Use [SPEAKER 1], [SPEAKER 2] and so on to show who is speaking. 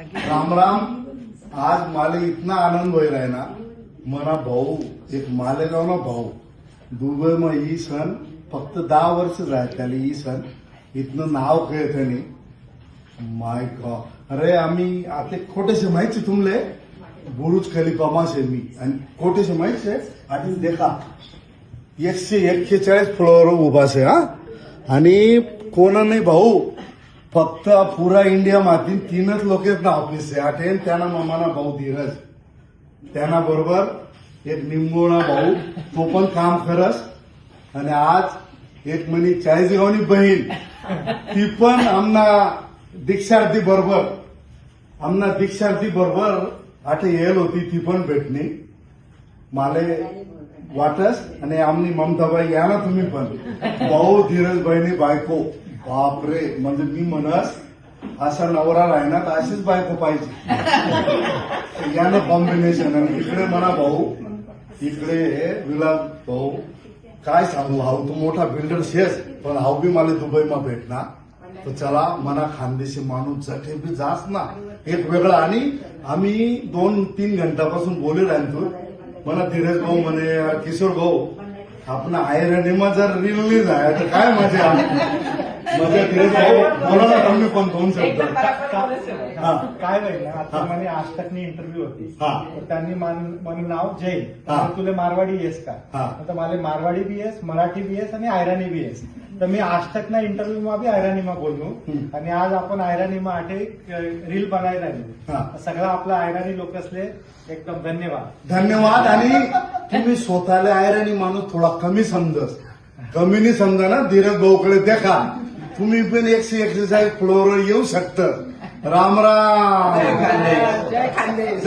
[SPEAKER 1] राम राम. आज मला इतना आनंद होईल आहे ना. मना भाऊ एक मालेगाव ना भाऊ दुबई में ई सण फक्त 10 वर्ष झाले त्याला ई सण इथनं नाव कळत नाही. माय गॉड. अरे आम्ही आता खोटेसे माहिती तुमले बुरुज खलिफा मासे मी आणि खोटेसे माहिती आधी देखा 141 फ्लोअर उभा से हा. आणि कोणा नाही भाऊ फक्त पुरा इंडिया मातीन 3च लोक आहेत ना ऑफिस आहे. त्यांना मामाना भाऊ धीरज त्यांना बरोबर एक निंबोळा भाऊ तो पण काम करस. आणि आज एक म्हणी चाळीसगावनी बहीण ती पण आमना दीक्षार्थी बरोबर आता येल होती ती पण भेटणी माले वाटस. आणि आमनी ममताबाई या ना तुम्ही पण भाऊ धीरज बहिणी बायको बापरे. म्हणजे मी म्हणस असा नवरा राहणार तर अशीच बायको पाहिजे यानं कॉम्बिनेशन. आणि इकडे म्हणा भाऊ इकडे विलास भाऊ काय सांगू हाऊ तो मोठा बिल्डर शेस पण हाऊ बी मला दुबईमा भेटणार. तर चला मना खानदेशी माणूस जठे बी जास ना एक वेगळा. आणि आम्ही 2-3 घंटापासून बोले राहतो. मला धीरज भाऊ म्हणे किशोर भाऊ आपण आयरनीमा जर रिलीज आहे तर काय मजा. मजा धीरज भाऊ बोला ना तुम्ही पण 2 शब्द.
[SPEAKER 2] काय होईल ना आता म्हणे आज तकनी इंटरव्ह्यू होती तर त्यांनी माझं नाव जैन तुला मारवाडी येस का. आता मला मारवाडी बी येस मराठी बी येस आणि आयराणी बी येस. तर मी आज तक ना इंटरव्ह्यू मा बी आयराणीमा बोललो. आणि आज आपण आयराणीमा आठे रील बनायला राहिलो. सगळा आपला आयराणी लोक असले एकदम धन्यवाद.
[SPEAKER 1] आणि तुम्ही स्वतःला आयराणी माणूस थोडा कमी समजस कमी समजा ना. धीरज भाऊकडे देखा तुम्ही पण 141 फ्लोअर येऊ शकता. राम राम. जय खानदेश.